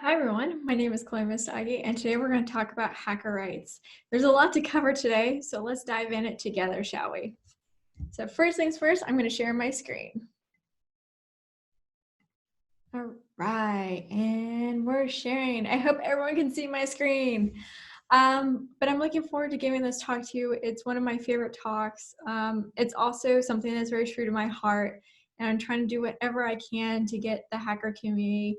Hi everyone, my name is Chole Messdaghi, and today we're going to talk about hacker rights. There's a lot to cover today, so let's dive in it together, shall we? So first things first, I'm going to share my screen. All right, and we're sharing. I hope everyone can see my screen. But I'm looking forward to giving this talk to you. It's one of my favorite talks. It's also something that's very true to my heart, and I'm trying to do whatever I can to get the hacker community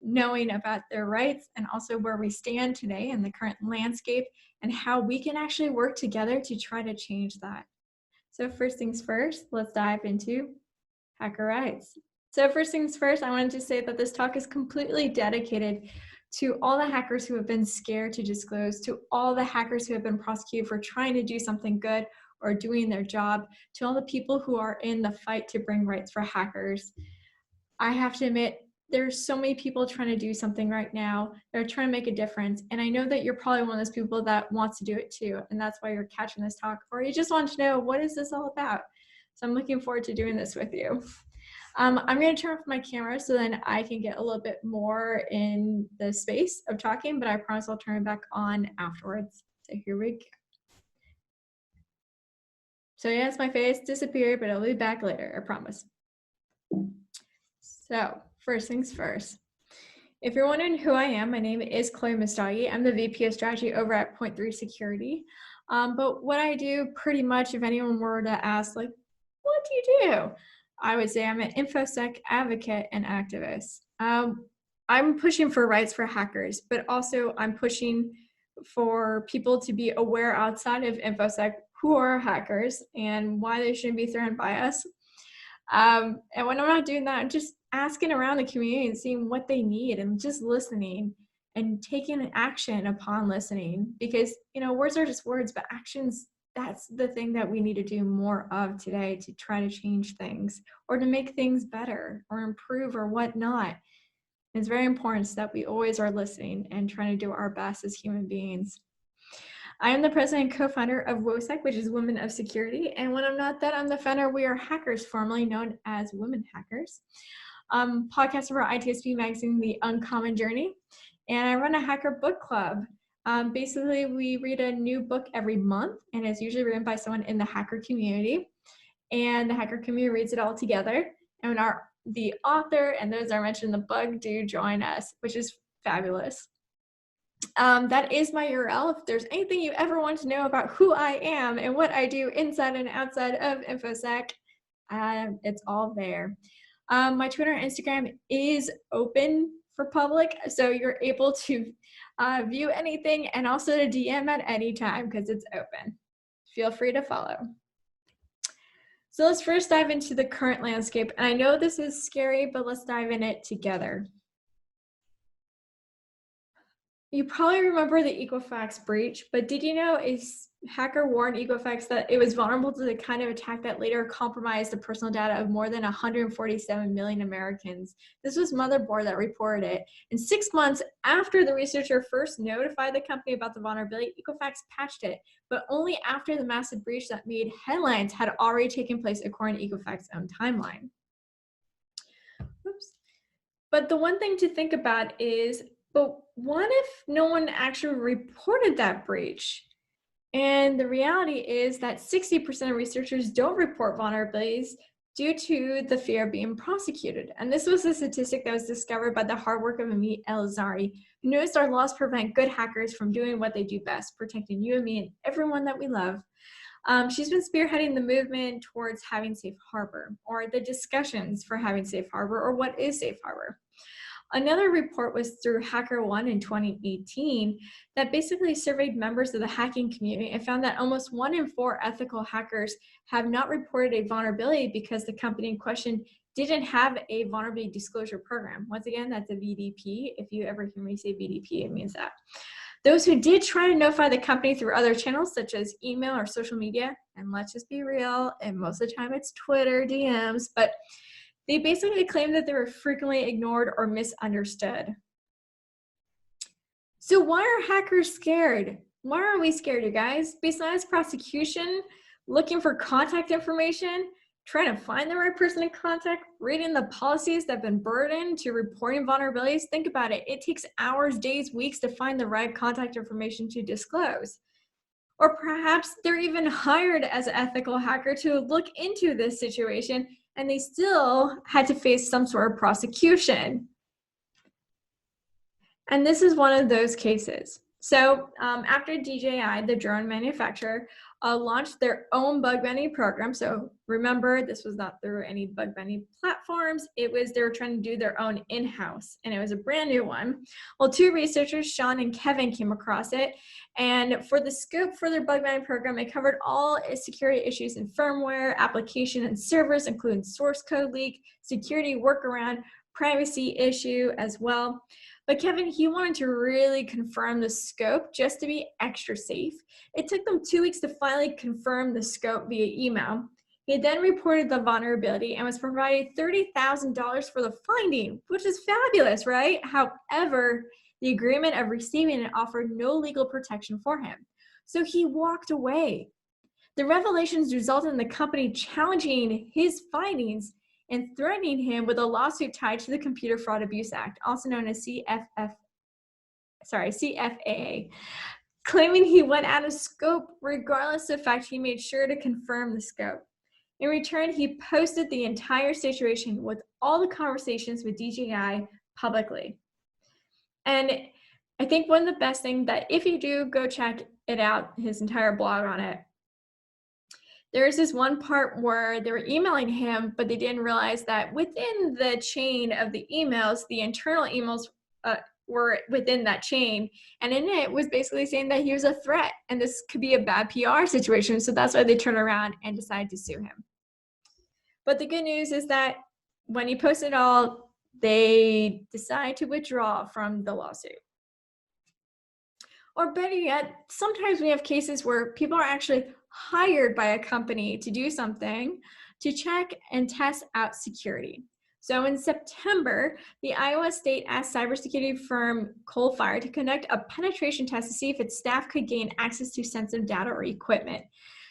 knowing about their rights and also where we stand today in the current landscape and how we can actually work together to try to change that. So first things first, let's dive into hacker rights. So first things first, I wanted to say that this talk is completely dedicated to all the hackers who have been scared to disclose, to all the hackers who have been prosecuted for trying to do something good or doing their job, to all the people who are in the fight to bring rights for hackers. I have to admit, there's so many people trying to do something right now. They're trying to make a difference. And I know that you're probably one of those people that wants to do it too. And that's why you're catching this talk, or you just want to know, what is this all about? So I'm looking forward to doing this with you. I'm going to turn off my camera so then I can get a little bit more in the space of talking, but I promise I'll turn it back on afterwards. So here we go. So yes, my face disappeared, but it'll be back later, I promise. So first things first. If you're wondering who I am, my name is Chole Messdaghi. I'm the VP of Strategy over at Point3 Security. But what I do pretty much, if anyone were to ask, like, what do you do? I would say I'm an InfoSec advocate and activist. I'm pushing for rights for hackers, but also I'm pushing for people to be aware outside of InfoSec who are hackers and why they shouldn't be threatened by us. And when I'm not doing that, I'm just asking around the community and seeing what they need and just listening and taking action upon listening, because, you know, words are just words, but actions, that's the thing that we need to do more of today to try to change things or to make things better or improve or whatnot. It's very important that we always are listening and trying to do our best as human beings. I am the president and co-founder of WOSEC, which is Women of Security. And when I'm not that, I'm the founder of We Are Hackers, formerly known as Women Hackers. Podcast for ITSP magazine, The Uncommon Journey. And I run a hacker book club. Basically, we read a new book every month, and it's usually written by someone in the hacker community. And the hacker community reads it all together. And the author and those that are mentioned in the book do join us, which is fabulous. That is my URL. If there's anything you ever want to know about who I am and what I do inside and outside of InfoSec, it's all there. My Twitter and Instagram is open for public, so you're able to view anything and also to DM at any time because it's open. Feel free to follow. So let's first dive into the current landscape. And I know this is scary, but let's dive in it together. You probably remember the Equifax breach, but did you know a hacker warned Equifax that it was vulnerable to the kind of attack that later compromised the personal data of more than 147 million Americans? This was Motherboard that reported it. And 6 months after the researcher first notified the company about the vulnerability, Equifax patched it, but only after the massive breach that made headlines had already taken place according to Equifax's own timeline. Oops. But the one thing to think about is, but what if no one actually reported that breach? And the reality is that 60% of researchers don't report vulnerabilities due to the fear of being prosecuted. And this was a statistic that was discovered by the hard work of Amit El-Azhari, who noticed our laws prevent good hackers from doing what they do best, protecting you and me and everyone that we love. She's been spearheading the movement towards having safe harbor, or the discussions for having safe harbor, or what is safe harbor. Another report was through HackerOne in 2018 that basically surveyed members of the hacking community and found that almost 1 in 4 ethical hackers have not reported a vulnerability because the company in question didn't have a vulnerability disclosure program. Once again, that's a VDP. If you ever hear me say VDP, it means that. Those who did try to notify the company through other channels such as email or social media, and let's just be real, and most of the time it's Twitter, DMs, but they basically claimed that they were frequently ignored or misunderstood. So why are hackers scared? Why are we scared, you guys? Besides prosecution, looking for contact information, trying to find the right person to contact, reading the policies that have been burdened to reporting vulnerabilities. Think about it. It takes hours, days, weeks to find the right contact information to disclose. Or perhaps they're even hired as an ethical hacker to look into this situation, and they still had to face some sort of prosecution. And this is one of those cases. So after DJI, the drone manufacturer, launched their own bug bounty program. So remember, this was not through any bug bounty platforms. They were trying to do their own in-house, and it was a brand new one. Well, two researchers, Sean and Kevin, came across it. And for the scope for their bug bounty program, it covered all security issues in firmware, application, and servers, including source code leak, security workaround, privacy issue as well. But Kevin, he wanted to really confirm the scope just to be extra safe. It took them 2 weeks to finally confirm the scope via email. He then reported the vulnerability and was provided $30,000 for the finding, which is fabulous, right? However, the agreement of receiving it offered no legal protection for him. So he walked away. The revelations resulted in the company challenging his findings and threatening him with a lawsuit tied to the Computer Fraud Abuse Act, also known as CFAA, claiming he went out of scope regardless of the fact he made sure to confirm the scope. In return, he posted the entire situation with all the conversations with DJI publicly. And I think one of the best things that if you do go check it out, his entire blog on it, there's this one part where they were emailing him, but they didn't realize that within the chain of the emails, the internal emails were within that chain. And in it was basically saying that he was a threat and this could be a bad PR situation. So that's why they turned around and decided to sue him. But the good news is that when he posted it all, they decided to withdraw from the lawsuit. Or better yet, sometimes we have cases where people are actually hired by a company to do something to check and test out security. So in September, the Iowa State asked cybersecurity firm Chole to conduct a penetration test to see if its staff could gain access to sensitive data or equipment.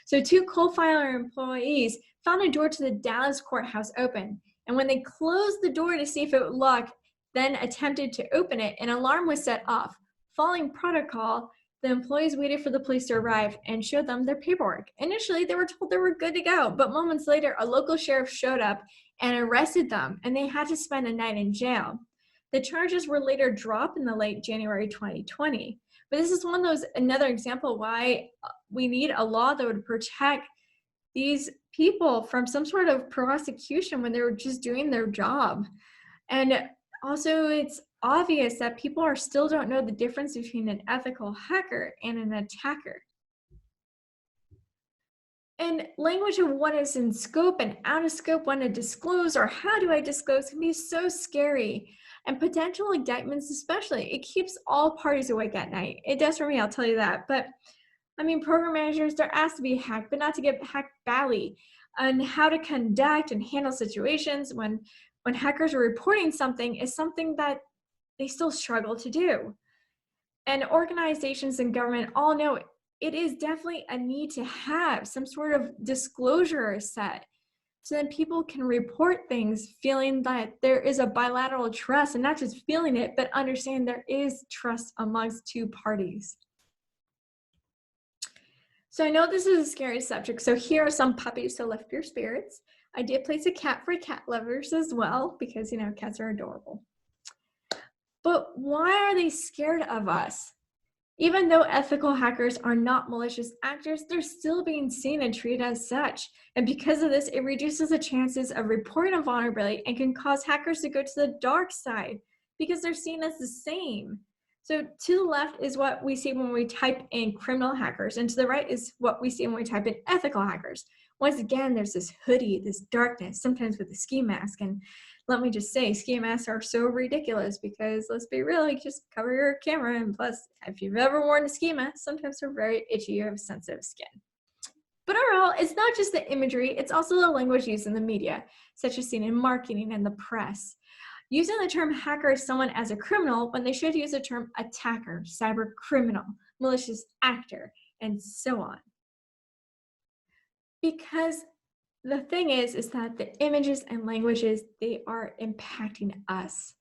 So two Chole employees found a door to the Dallas courthouse open. And when they closed the door to see if it would lock, then attempted to open it, an alarm was set off. Following protocol, the employees waited for the police to arrive and showed them their paperwork. Initially, they were told they were good to go, but moments later, a local sheriff showed up and arrested them, and they had to spend a night in jail. The charges were later dropped in the late January 2020. But this is another example why we need a law that would protect these people from some sort of prosecution when they were just doing their job. And also, it's obvious that people still don't know the difference between an ethical hacker and an attacker. And language of what is in scope and out of scope, when to disclose or how do I disclose, can be so scary. And potential indictments especially, it keeps all parties awake at night. It does for me, I'll tell you that. But I mean, program managers, they're asked to be hacked, but not to get hacked badly. And how to conduct and handle situations when hackers are reporting something is something that they still struggle to do. And organizations and government all know it is definitely a need to have some sort of disclosure set so that people can report things feeling that there is a bilateral trust, and not just feeling it, but understand there is trust amongst two parties. So I know this is a scary subject, so here are some puppies to lift your spirits. I did place a cat for cat lovers as well, because, you know, cats are adorable. But why are they scared of us? Even though ethical hackers are not malicious actors, they're still being seen and treated as such. And because of this, it reduces the chances of reporting a vulnerability and can cause hackers to go to the dark side because they're seen as the same. So to the left is what we see when we type in criminal hackers, and to the right is what we see when we type in ethical hackers. Once again, there's this hoodie, this darkness, sometimes with a ski mask. And let me just say, ski masks are so ridiculous because, let's be real, you just cover your camera. And plus, if you've ever worn a ski mask, sometimes they're very itchy, you have sensitive skin. But overall, it's not just the imagery, it's also the language used in the media, such as seen in marketing and the press. Using the term hacker as someone as a criminal when they should use the term attacker, cyber criminal, malicious actor, and so on. Because The thing is that the images and languages, they are impacting us.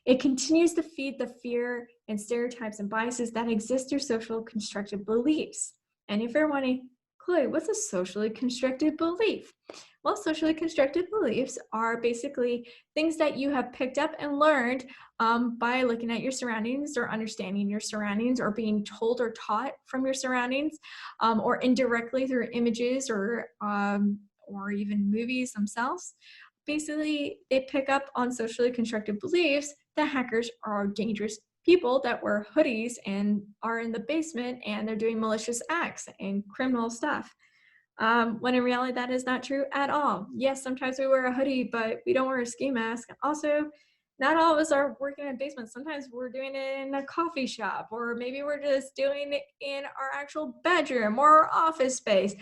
It continues to feed the fear and stereotypes and biases that exist through social constructed beliefs. And if you're wondering, Chloe, what's a socially constructed belief? Well, socially constructed beliefs are basically things that you have picked up and learned by looking at your surroundings or understanding your surroundings or being told or taught from your surroundings or indirectly through images or even movies themselves. Basically, they pick up on socially constructed beliefs that hackers are dangerous people that wear hoodies and are in the basement and they're doing malicious acts and criminal stuff. When in reality, that is not true at all. Yes, sometimes we wear a hoodie, but we don't wear a ski mask. Also, not all of us are working in a basement. Sometimes we're doing it in a coffee shop, or maybe we're just doing it in our actual bedroom or our office space.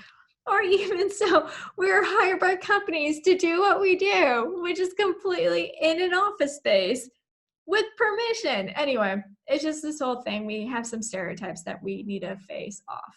Or even so, we're hired by companies to do what we do, which is completely in an office space with permission. Anyway, it's just this whole thing. We have some stereotypes that we need to face off.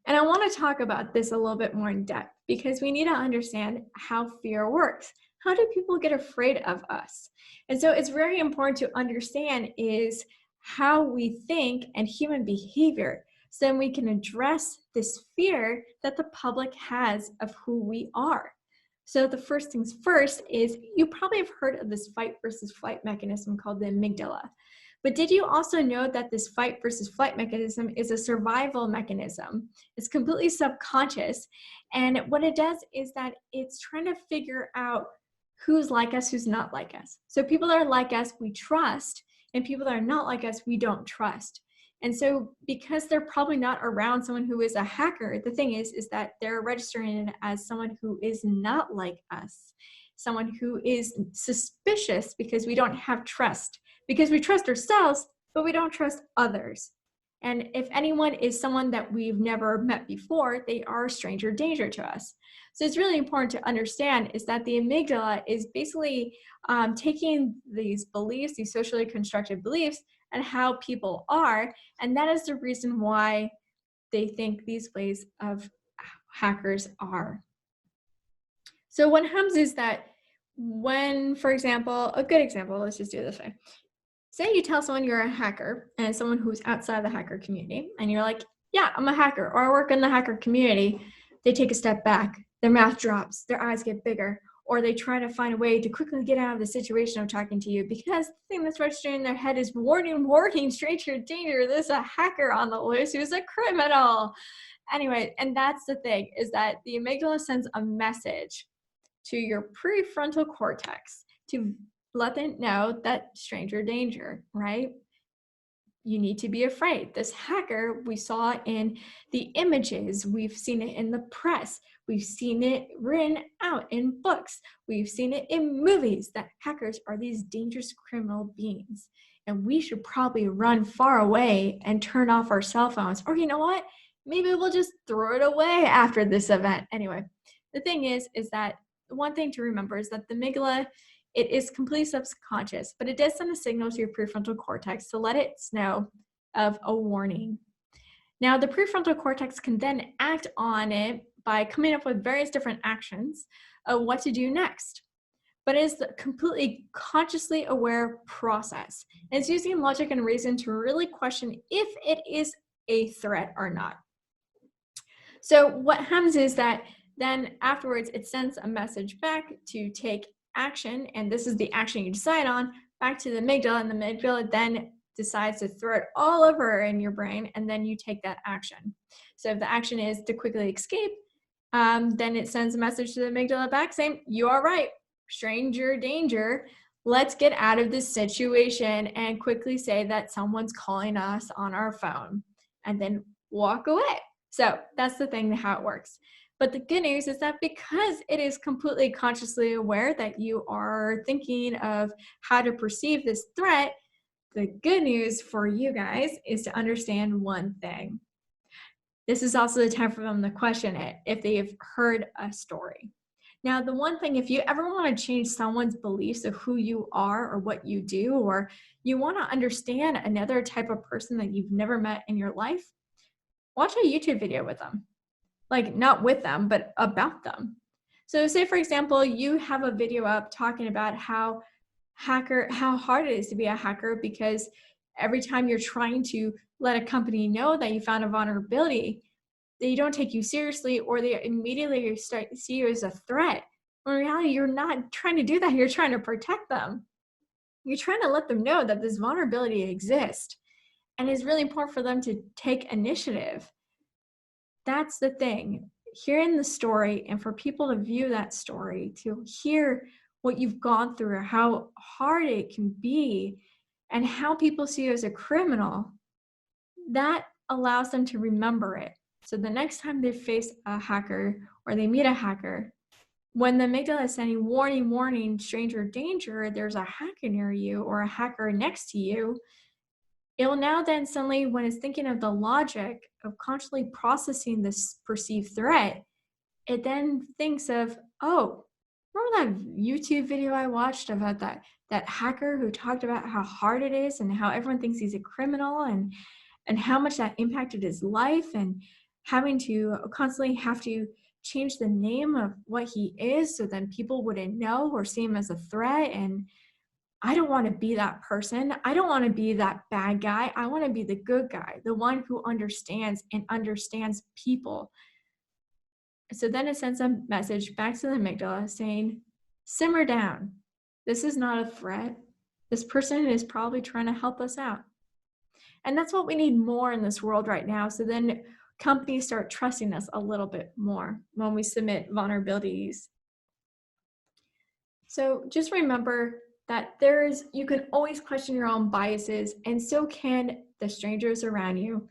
And I want to talk about this a little bit more in depth because we need to understand how fear works. How do people get afraid of us? And so it's very important to understand is how we think and human behavior so then we can address this fear that the public has of who we are. So the first things first is you probably have heard of this fight versus flight mechanism called the amygdala. But did you also know that this fight versus flight mechanism is a survival mechanism? It's completely subconscious. And what it does is that it's trying to figure out who's like us, who's not like us. So people that are like us, we trust, and people that are not like us, we don't trust. And so because they're probably not around someone who is a hacker, the thing is that they're registering it as someone who is not like us, someone who is suspicious because we don't have trust. Because we trust ourselves, but we don't trust others. And if anyone is someone that we've never met before, they are a stranger danger to us. So it's really important to understand is that the amygdala is basically taking these beliefs, these socially constructed beliefs, and how people are. And that is the reason why they think these ways of hackers are. So what happens is that when, for example, a good example, let's just do it this way. Say you tell someone you're a hacker and someone who's outside the hacker community, and you're like, yeah, I'm a hacker, or I work in the hacker community. They take a step back, their mouth drops, their eyes get bigger, or they try to find a way to quickly get out of the situation of talking to you because the thing that's registering in their head is warning, stranger danger, there's a hacker on the loose who's a criminal. Anyway, and that's the thing, is that the amygdala sends a message to your prefrontal cortex to let them know that stranger danger, right? You need to be afraid. This hacker, we saw in the images, we've seen it in the press, we've seen it written out in books, we've seen it in movies that hackers are these dangerous criminal beings. And we should probably run far away and turn off our cell phones. Or you know what? Maybe we'll just throw it away after this event. Anyway, the thing is that one thing to remember is that the amygdala, it is completely subconscious, but it does send a signal to your prefrontal cortex to let it know of a warning. Now, the prefrontal cortex can then act on it by coming up with various different actions of what to do next. But it is a completely consciously aware process. And it's using logic and reason to really question if it is a threat or not. So what happens is that then afterwards, it sends a message back to take action, and this is the action you decide on, back to the amygdala, and the amygdala then decides to throw it all over in your brain, and then you take that action. So if the action is to quickly escape, then it sends a message to the amygdala back saying, you are right, stranger danger, let's get out of this situation and quickly say that someone's calling us on our phone, and then walk away. So that's the thing, how it works. But the good news is that because it is completely consciously aware that you are thinking of how to perceive this threat, the good news for you guys is to understand one thing. This is also the time for them to question it if they've heard a story. Now, the one thing, if you ever want to change someone's beliefs of who you are or what you do, or you want to understand another type of person that you've never met in your life, watch a YouTube video with them. like not with them, but about them. So say, for example, you have a video up talking about how hard it is to be a hacker, because every time you're trying to let a company know that you found a vulnerability, they don't take you seriously, or they immediately start to see you as a threat. When in reality, you're not trying to do that. You're trying to protect them. You're trying to let them know that this vulnerability exists, and it's really important for them to take initiative. That's the thing. Hearing the story, and for people to view that story, to hear what you've gone through, or how hard it can be, and how people see you as a criminal, that allows them to remember it. So the next time they face a hacker or they meet a hacker, when the amygdala is sending warning, warning, stranger danger, there's a hacker near you or a hacker next to you, it will now then suddenly, when it's thinking of the logic of constantly processing this perceived threat, it then thinks of, oh, remember that YouTube video I watched about that hacker who talked about how hard it is and how everyone thinks he's a criminal, and how much that impacted his life, and having to constantly have to change the name of what he is so then people wouldn't know or see him as a threat. And I don't want to be that person. I don't want to be that bad guy. I want to be the good guy, the one who understands people. So then it sends a message back to the amygdala saying, simmer down. This is not a threat. This person is probably trying to help us out. And that's what we need more in this world right now. So then companies start trusting us a little bit more when we submit vulnerabilities. So just remember that you can always question your own biases, and so can the strangers around you.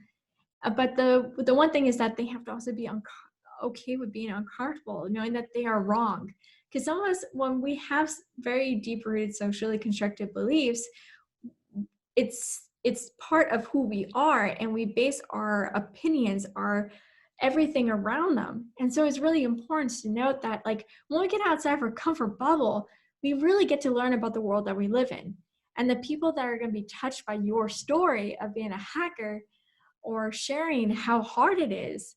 But the one thing is that they have to also be okay with being uncomfortable, knowing that they are wrong. Because some of us, when we have very deep-rooted socially constructed beliefs, it's part of who we are, and we base our opinions, our everything around them. And so it's really important to note that, like, when we get outside of our comfort bubble, we really get to learn about the world that we live in. And the people that are going to be touched by your story of being a hacker or sharing how hard it is,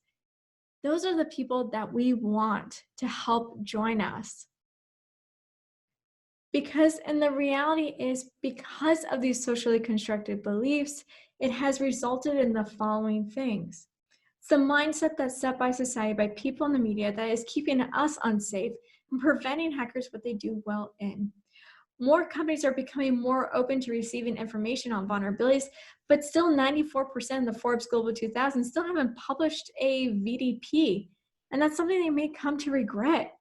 those are the people that we want to help join us. Because, and the reality is, because of these socially constructed beliefs, it has resulted in the following things. It's the mindset that's set by society, by people in the media, that is keeping us unsafe and preventing hackers what they do well in. More companies are becoming more open to receiving information on vulnerabilities, but still 94% of the Forbes Global 2000 still haven't published a VDP, and that's something they may come to regret.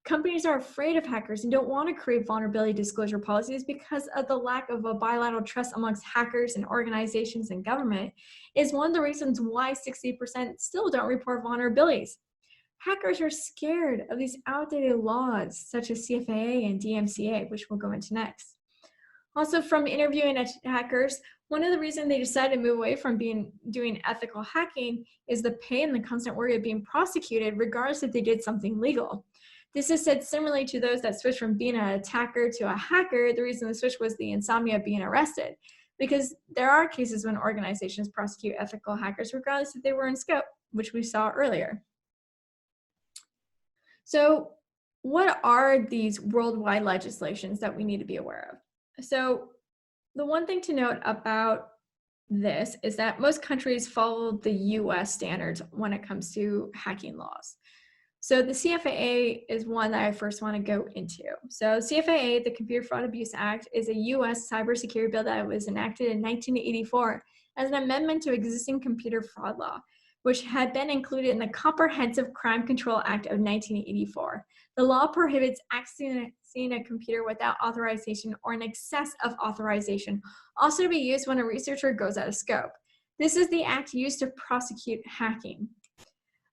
Companies are afraid of hackers and don't want to create vulnerability disclosure policies because of the lack of a bilateral trust amongst hackers and organizations and government is one of the reasons why 60% still don't report vulnerabilities. Hackers are scared of these outdated laws such as CFAA and DMCA, which we'll go into next. Also, from interviewing hackers, one of the reasons they decided to move away from doing ethical hacking is the pain and the constant worry of being prosecuted regardless if they did something legal. This is said similarly to those that switched from being an attacker to a hacker. The reason the switch was the insomnia of being arrested, because there are cases when organizations prosecute ethical hackers regardless if they were in scope, which we saw earlier. So what are these worldwide legislations that we need to be aware of? So the one thing to note about this is that most countries follow the US standards when it comes to hacking laws. So the CFAA is one that I first want to go into. So CFAA, the Computer Fraud Abuse Act, is a US cybersecurity bill that was enacted in 1984 as an amendment to existing computer fraud law, which had been included in the Comprehensive Crime Control Act of 1984. The law prohibits accessing a computer without authorization or in excess of authorization, also to be used when a researcher goes out of scope. This is the act used to prosecute hacking.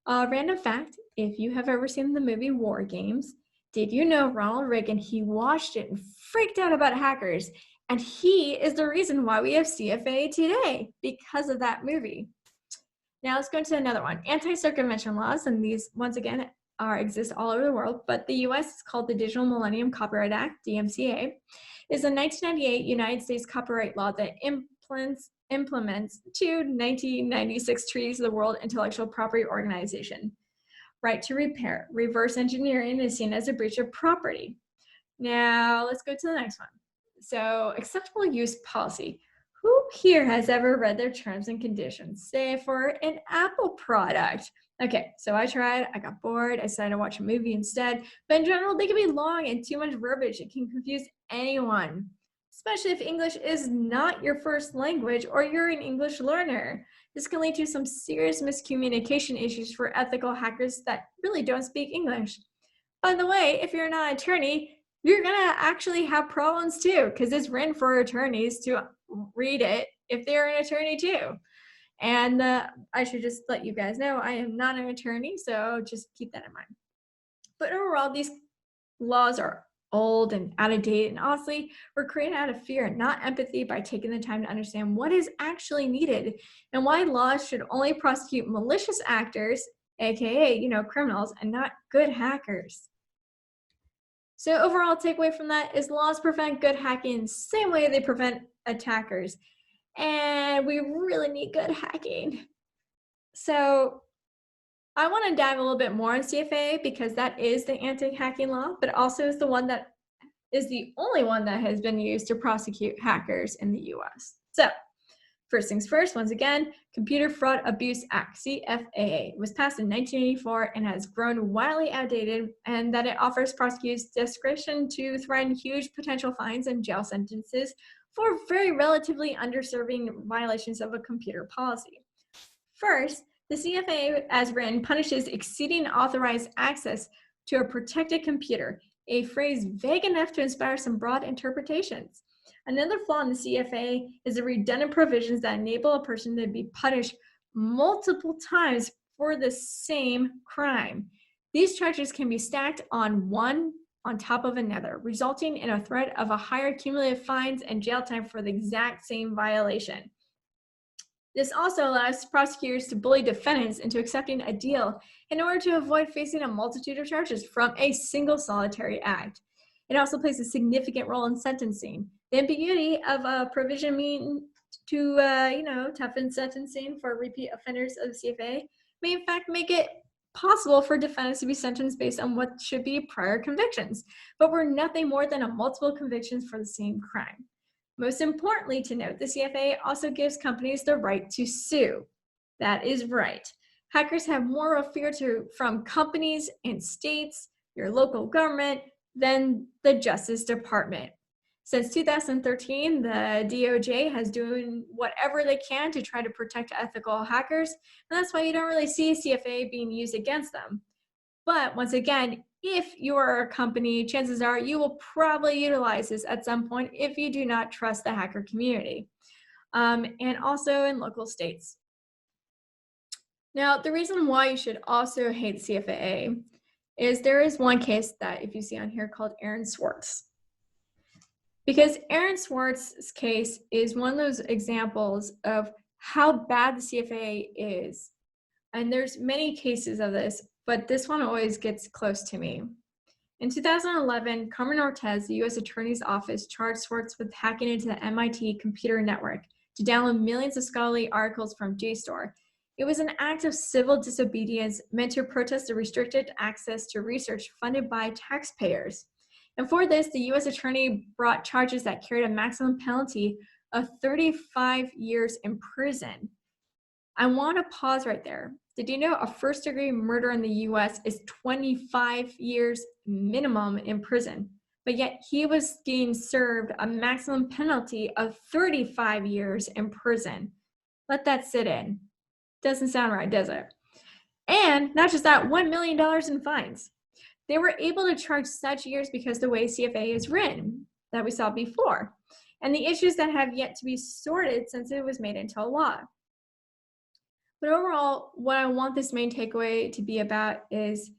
Random fact, if you have ever seen the movie War Games, did you know Ronald Reagan, he watched it and freaked out about hackers, and he is the reason why we have CFA today, because of that movie. Now let's go into another one. Anti-circumvention laws, and these, once again, exist all over the world, but the US is called the Digital Millennium Copyright Act, DMCA, is a 1998 United States copyright law that implements two 1996 treaties of the World Intellectual Property Organization. right to repair. Reverse engineering is seen as a breach of property. Now, let's go to the next one. So, acceptable use policy. Who here has ever read their terms and conditions, say for an Apple product? Okay, so I tried, I got bored, I decided to watch a movie instead, but in general, they can be long and too much verbiage. It can confuse anyone, especially if English is not your first language or you're an English learner. This can lead to some serious miscommunication issues for ethical hackers that really don't speak English. By the way, if you're not an attorney, you're gonna actually have problems too, because it's written for attorneys to read it if they're an attorney too. And I should just let you guys know, I am not an attorney, so just keep that in mind. But overall, these laws are old and out of date, and honestly, were created out of fear and not empathy by taking the time to understand what is actually needed and why laws should only prosecute malicious actors, aka, criminals, and not good hackers. So overall takeaway from that is laws prevent good hacking the same way they prevent attackers. And we really need good hacking. So I want to dive a little bit more on CFA because that is the anti-hacking law, but also is the one that is the only one that has been used to prosecute hackers in the US. So first things first, once again, Computer Fraud Abuse Act, CFAA, was passed in 1984 and has grown wildly outdated, and that it offers prosecutors discretion to threaten huge potential fines and jail sentences for very relatively underserving violations of a computer policy. First, the CFAA, as written, punishes exceeding authorized access to a protected computer, a phrase vague enough to inspire some broad interpretations. Another flaw in the CFA is the redundant provisions that enable a person to be punished multiple times for the same crime. These charges can be stacked on one on top of another, resulting in a threat of a higher cumulative fines and jail time for the exact same violation. This also allows prosecutors to bully defendants into accepting a deal in order to avoid facing a multitude of charges from a single solitary act. It also plays a significant role in sentencing. The ambiguity of a provision mean to, toughen sentencing for repeat offenders of the CFA may in fact make it possible for defendants to be sentenced based on what should be prior convictions, but were nothing more than a multiple convictions for the same crime. Most importantly to note, the CFA also gives companies the right to sue. That is right. Hackers have more of a fear from companies and states, your local government, than the Justice Department. Since 2013, the DOJ has doing whatever they can to try to protect ethical hackers, and that's why you don't really see CFA being used against them. But once again, if you're a company, chances are you will probably utilize this at some point if you do not trust the hacker community, and also in local states. Now, the reason why you should also hate CFAA is there is one case that if you see on here called Aaron Swartz. Because Aaron Swartz's case is one of those examples of how bad the CFAA is. And there's many cases of this, but this one always gets close to me. In 2011, Carmen Ortez, the U.S. Attorney's Office, charged Swartz with hacking into the MIT computer network to download millions of scholarly articles from JSTOR. It was an act of civil disobedience meant to protest the restricted access to research funded by taxpayers. And for this, the U.S. Attorney brought charges that carried a maximum penalty of 35 years in prison. I want to pause right there. Did you know a first-degree murder in the U.S. is 25 years minimum in prison, but yet he was being served a maximum penalty of 35 years in prison? Let that sit in. Doesn't sound right, does it? And not just that, $1 million in fines. They were able to charge such years because the way CFA is written that we saw before, and the issues that have yet to be sorted since it was made into a law. But overall, what I want this main takeaway to be about is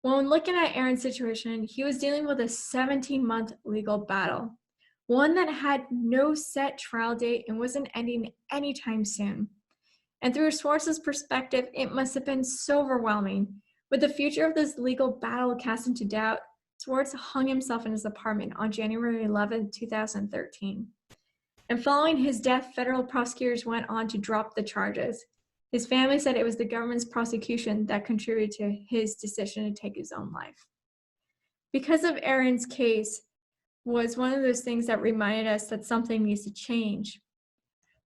when looking at Aaron's situation, he was dealing with a 17-month legal battle, one that had no set trial date and wasn't ending anytime soon. And through Swartz's perspective, it must have been so overwhelming. With the future of this legal battle cast into doubt, Swartz hung himself in his apartment on January 11, 2013. And following his death, federal prosecutors went on to drop the charges. His family said it was the government's prosecution that contributed to his decision to take his own life. Because of Aaron's case was one of those things that reminded us that something needs to change.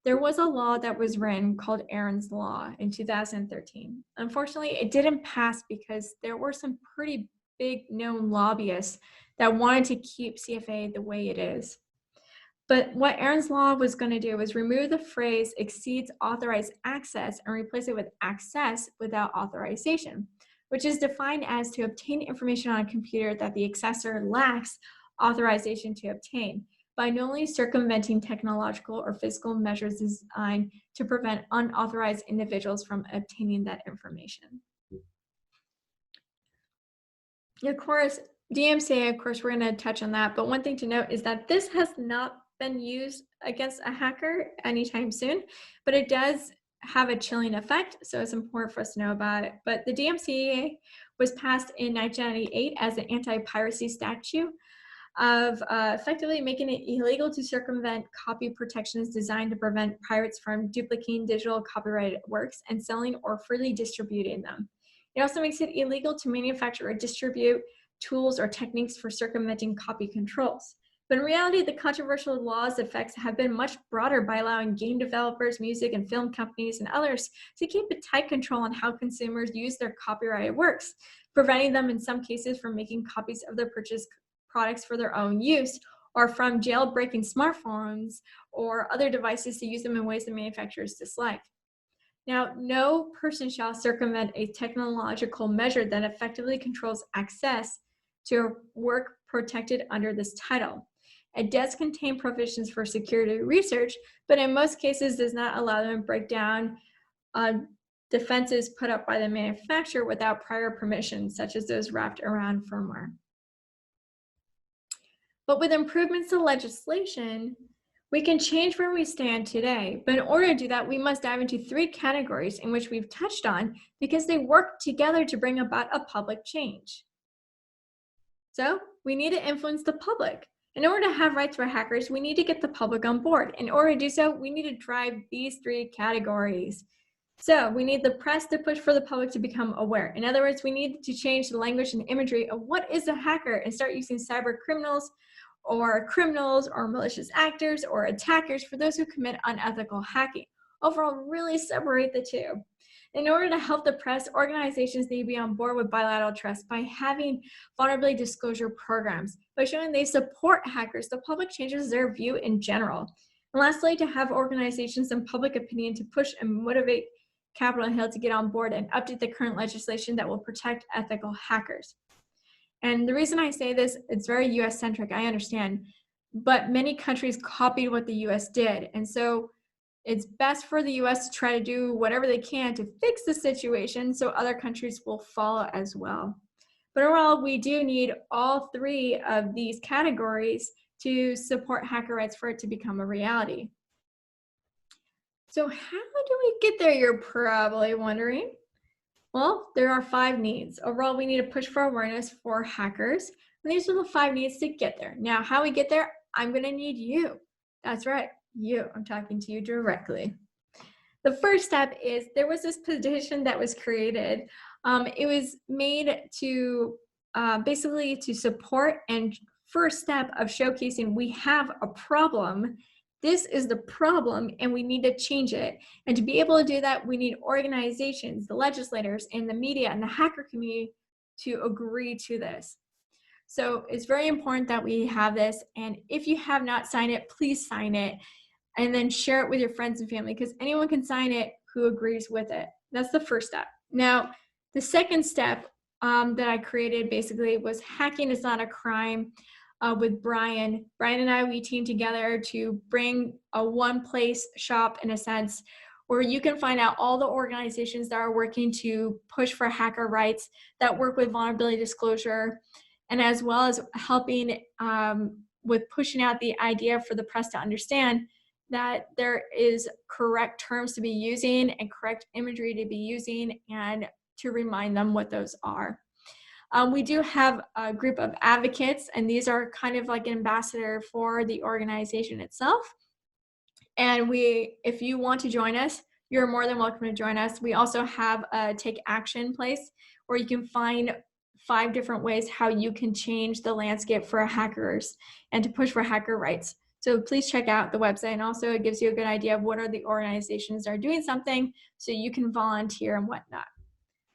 There was a law that was written called Aaron's Law in 2013. Unfortunately, it didn't pass because there were some pretty big known lobbyists that wanted to keep CFA the way it is. But what Aaron's Law was going to do was remove the phrase exceeds authorized access and replace it with access without authorization, which is defined as to obtain information on a computer that the accessor lacks authorization to obtain, by knowingly circumventing technological or physical measures designed to prevent unauthorized individuals from obtaining that information. Of course, DMCA, of course, we're going to touch on that, but one thing to note is that this has not been used against a hacker anytime soon, but it does have a chilling effect, so it's important for us to know about it. But the DMCA was passed in 1998 as an anti-piracy statute of effectively making it illegal to circumvent copy protections designed to prevent pirates from duplicating digital copyrighted works and selling or freely distributing them. It also makes it illegal to manufacture or distribute tools or techniques for circumventing copy controls. But in reality, the controversial law's effects have been much broader by allowing game developers, music and film companies, and others to keep a tight control on how consumers use their copyrighted works, preventing them in some cases from making copies of their purchased products for their own use, or from jailbreaking smartphones or other devices to use them in ways the manufacturers dislike. Now, no person shall circumvent a technological measure that effectively controls access to a work protected under this title. It does contain provisions for security research, but in most cases does not allow them to break down defenses put up by the manufacturer without prior permission, such as those wrapped around firmware. But with improvements to legislation, we can change where we stand today. But in order to do that, we must dive into three categories in which we've touched on because they work together to bring about a public change. So we need to influence the public. In order to have rights for hackers, we need to get the public on board. In order to do so, we need to drive these three categories. So we need the press to push for the public to become aware. In other words, we need to change the language and imagery of what is a hacker and start using cyber criminals or malicious actors or attackers for those who commit unethical hacking. Overall, really separate the two. In order to help the press, organizations need to be on board with bilateral trust by having vulnerability disclosure programs. By showing they support hackers, the public changes their view in general. And lastly, to have organizations and public opinion to push and motivate Capitol Hill to get on board and update the current legislation that will protect ethical hackers. And the reason I say this, it's very US-centric, I understand, but many countries copied what the US did. And so it's best for the US to try to do whatever they can to fix the situation so other countries will follow as well. But overall, we do need all three of these categories to support hacker rights for it to become a reality. So how do we get there, you're probably wondering? Well, there are 5 needs. Overall, we need to push for awareness for hackers. And these are the 5 needs to get there. Now, how we get there, I'm going to need you. That's right, you. I'm talking to you directly. The first step is there was this petition that was created. It was made to basically to support and first step of showcasing we have a problem. This is the problem and we need to change it. And to be able to do that, we need organizations, the legislators, and the media and the hacker community to agree to this. So it's very important that we have this. And if you have not signed it, please sign it and then share it with your friends and family because anyone can sign it who agrees with it. That's the first step. Now, the second step that I created basically was hacking is not a crime. With Brian. Brian and I, we teamed together to bring a one-place shop, in a sense, where you can find out all the organizations that are working to push for hacker rights, that work with vulnerability disclosure, and as well as helping with pushing out the idea for the press to understand that there is correct terms to be using and correct imagery to be using and to remind them what those are. We do have a group of advocates, and these are kind of like an ambassador for the organization itself. And if you want to join us, you're more than welcome to join us. We also have a take action place where you can find 5 different ways how you can change the landscape for hackers and to push for hacker rights. So please check out the website, and also it gives you a good idea of what are the organizations that are doing something so you can volunteer and whatnot.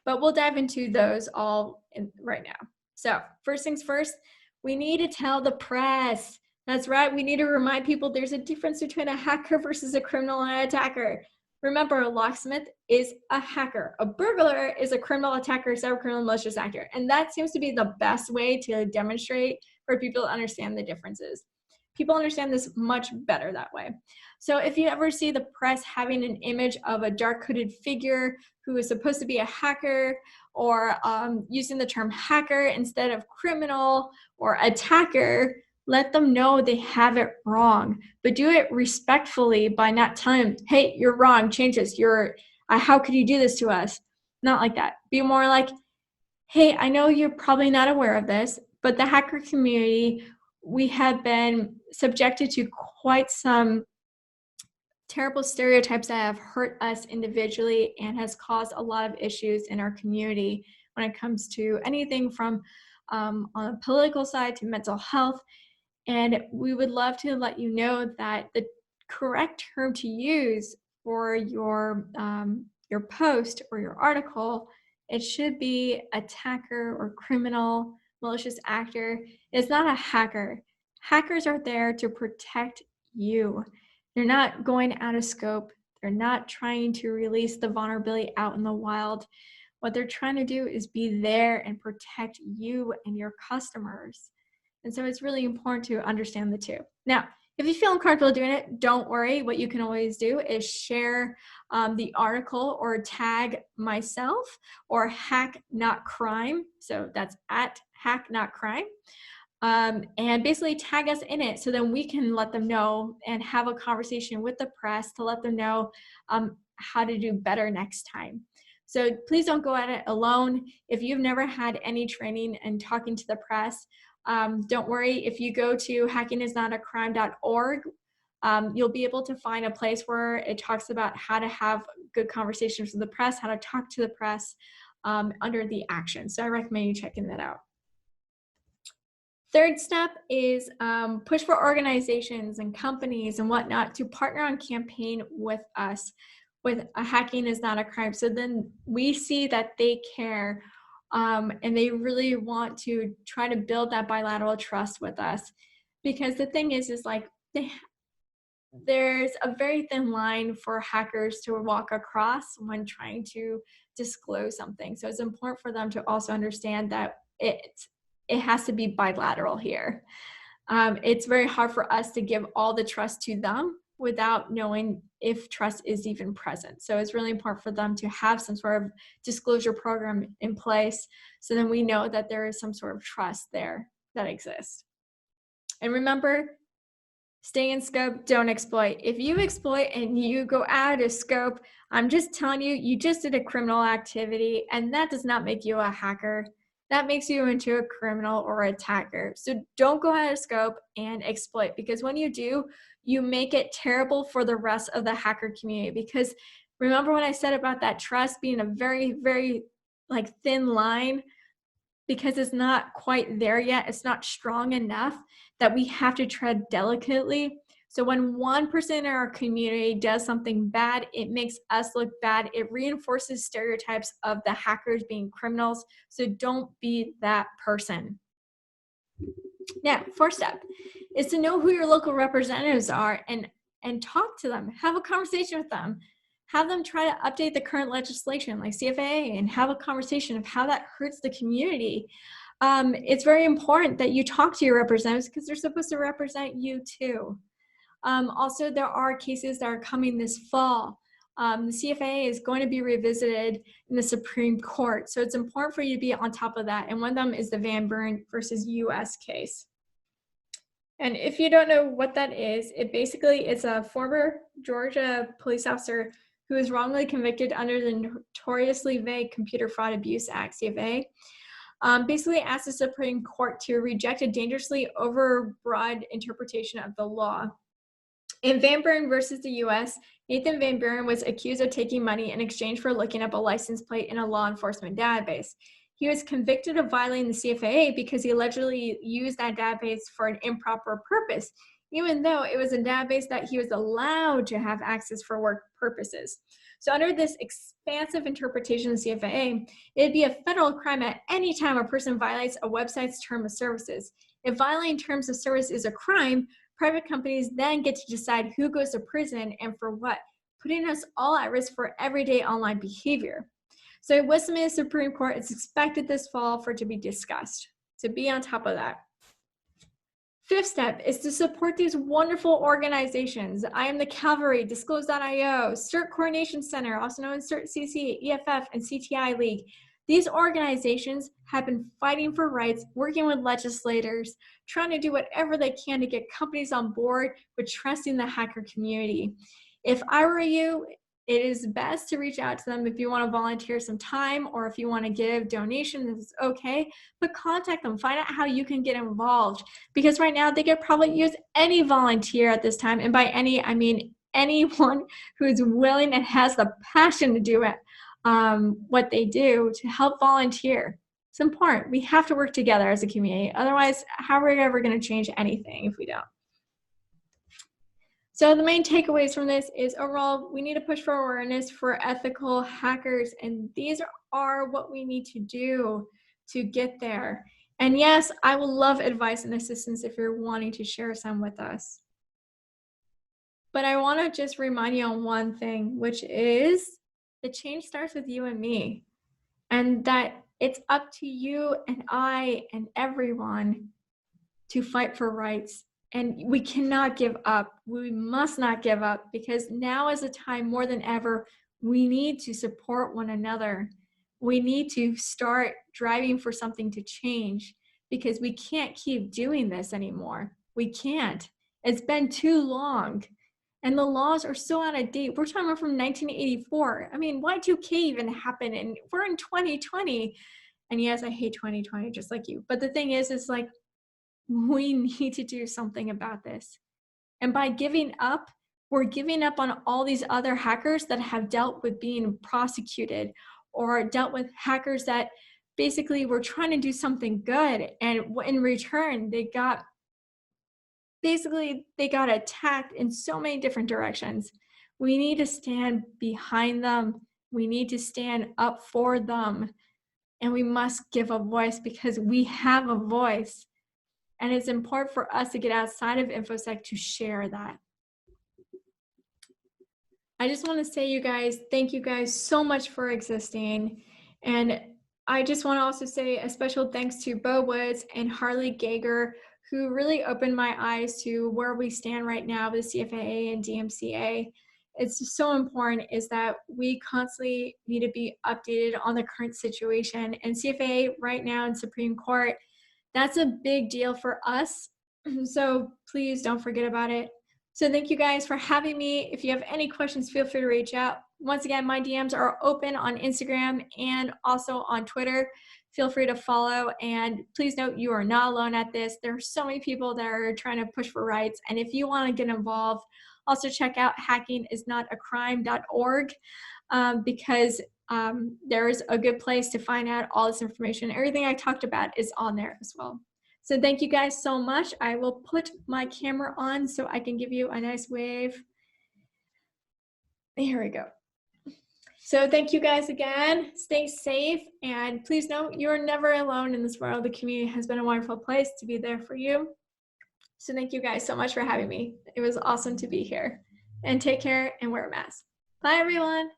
But we'll dive into those all right now. So first things first, we need to tell the press. That's right, we need to remind people there's a difference between a hacker versus a criminal and an attacker. Remember, a locksmith is a hacker. A burglar is a criminal attacker, cybercriminal, malicious actor. And that seems to be the best way to demonstrate for people to understand the differences. People understand this much better that way. So if you ever see the press having an image of a dark hooded figure who is supposed to be a hacker, or using the term hacker instead of criminal or attacker, let them know they have it wrong, but do it respectfully by not telling them, hey, you're wrong, change this, how could you do this to us? Not like that. Be more like, hey, I know you're probably not aware of this, but the hacker community, we have been subjected to quite some terrible stereotypes that have hurt us individually and has caused a lot of issues in our community when it comes to anything from on the political side to mental health. And we would love to let you know that the correct term to use for your post or your article, it should be attacker or criminal, malicious actor. It's not a hacker. Hackers are there to protect you. They're not going out of scope. They're not trying to release the vulnerability out in the wild. What they're trying to do is be there and protect you and your customers. And so it's really important to understand the two. Now, if you feel uncomfortable doing it, don't worry. What you can always do is share the article or tag myself or Hack Not Crime. So that's at Hack Not Crime. And basically tag us in it so then we can let them know and have a conversation with the press to let them know how to do better next time. So please don't go at it alone. If you've never had any training in talking to the press, don't worry. If you go to hackingisnotacrime.org, you'll be able to find a place where it talks about how to have good conversations with the press, how to talk to the press under the action. So I recommend you checking that out. Third step is push for organizations and companies and whatnot to partner on campaign with us with a Hacking Is Not a Crime. So then we see that they care and they really want to try to build that bilateral trust with us. Because the thing is like there's a very thin line for hackers to walk across when trying to disclose something. So it's important for them to also understand that it has to be bilateral here. It's very hard for us to give all the trust to them without knowing if trust is even present. So it's really important for them to have some sort of disclosure program in place so then we know that there is some sort of trust there that exists. And remember, stay in scope, don't exploit. If you exploit and you go out of scope, I'm just telling you, you just did a criminal activity, and that does not make you a hacker. That makes you into a criminal or attacker. So don't go out of scope and exploit, because when you do, you make it terrible for the rest of the hacker community. Because remember when I said about that trust being a very, very like thin line, because it's not quite there yet, it's not strong enough that we have to tread delicately. So when one person in our community does something bad, it makes us look bad. It reinforces stereotypes of the hackers being criminals. So don't be that person. Now, fourth step is to know who your local representatives are and talk to them. Have a conversation with them. Have them try to update the current legislation like CFAA and have a conversation of how that hurts the community. It's very important that you talk to your representatives because they're supposed to represent you too. Also, there are cases that are coming this fall. The CFAA is going to be revisited in the Supreme Court. So it's important for you to be on top of that. And one of them is the Van Buren versus US case. And if you don't know what that is, it basically is a former Georgia police officer who was wrongly convicted under the notoriously vague Computer Fraud Abuse Act, CFAA. Basically asked the Supreme Court to reject a dangerously overbroad interpretation of the law. In Van Buren versus the US, Nathan Van Buren was accused of taking money in exchange for looking up a license plate in a law enforcement database. He was convicted of violating the CFAA because he allegedly used that database for an improper purpose, even though it was a database that he was allowed to have access for work purposes. So under this expansive interpretation of the CFAA, it'd be a federal crime at any time a person violates a website's term of services. If violating terms of service is a crime, private companies then get to decide who goes to prison and for what, putting us all at risk for everyday online behavior. So WiCSME Supreme Court is expected this fall for it to be discussed. So be on top of that. Fifth step is to support these wonderful organizations. I Am the Cavalry, Disclose.io, CERT Coordination Center, also known as CERT-CC, EFF, and CTI League. These organizations have been fighting for rights, working with legislators, trying to do whatever they can to get companies on board with trusting the hacker community. If I were you, it is best to reach out to them if you want to volunteer some time or if you want to give donations, it's okay, but contact them, find out how you can get involved, because right now they could probably use any volunteer at this time, and by any, I mean anyone who is willing and has the passion to do it, what they do to help volunteer. It's important. We have to work together as a community. Otherwise, how are we ever going to change anything if we don't? So the main takeaways from this is overall, we need to push for awareness for ethical hackers, and these are what we need to do to get there. And yes, I will love advice and assistance if you're wanting to share some with us. But I want to just remind you on one thing, which is the change starts with you and me, and that it's up to you and I and everyone to fight for rights. And we cannot give up. We must not give up, because now is a time more than ever, we need to support one another. We need to start driving for something to change, because we can't keep doing this anymore. We can't. It's been too long. And the laws are so out of date. We're talking about from 1984. I mean, Y2K even happened, and we're in 2020. And yes, I hate 2020 just like you. But the thing is like, we need to do something about this. And by giving up, we're giving up on all these other hackers that have dealt with being prosecuted, or dealt with hackers that basically were trying to do something good, and in return they got attacked in so many different directions. We need to stand behind them. We need to stand up for them, and we must give a voice, because we have a voice. And it's important for us to get outside of InfoSec to share that. I just want to say, you guys, thank you guys so much for existing. And I just want to also say a special thanks to Bo Woods and Harley Gager, who really opened my eyes to where we stand right now with CFAA and DMCA. It's so important is that we constantly need to be updated on the current situation. And CFAA right now in Supreme Court, that's a big deal for us. So please don't forget about it. So thank you guys for having me. If you have any questions, feel free to reach out. Once again, my DMs are open on Instagram and also on Twitter. Feel free to follow. And please note, you are not alone at this. There are so many people that are trying to push for rights. And if you want to get involved, also check out hackingisnotacrime.org, because there's a good place to find out all this information. Everything I talked about is on there as well. So thank you guys so much. I will put my camera on so I can give you a nice wave. Here we go. So thank you guys again. Stay safe, and please know you're never alone in this world. The community has been a wonderful place to be there for you. So thank you guys so much for having me. It was awesome to be here. And take care and wear a mask. Bye, everyone.